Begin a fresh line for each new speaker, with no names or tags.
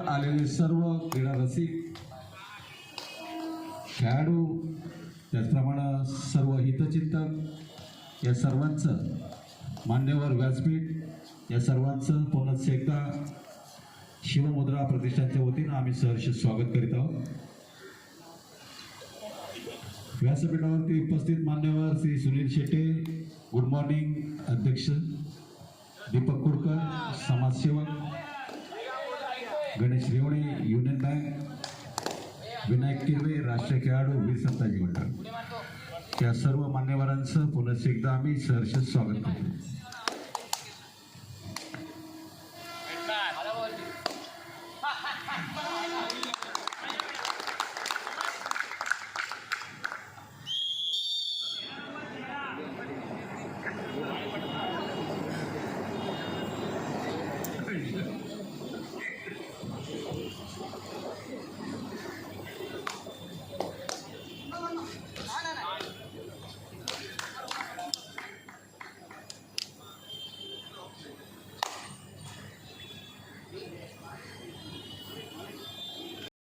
आलेले सर्व क्रीडा रसिक खेळाडू त्याचप्रमाणे सर्व हितचिंतक या सर्वांचं मान्यवर व्यासपीठ या सर्वांचं पुनश्च एकदा शिवमुद्रा प्रतिष्ठानच्या वतीनं आम्ही सहर्ष स्वागत करीत आहोत। व्यासपीठावरती उपस्थित मान्यवर श्री सुनील शेटे, गुड मॉर्निंग अध्यक्ष, दीपक कुरकर समाजसेवक, गणेश रेवणे युनियन बँक, विनायक किरवे राष्ट्रीय खेळाडू, वीर संताजी मंडळ या सर्व मान्यवरांचं पुनश्च एकदा आम्ही सहर्ष स्वागत करतो।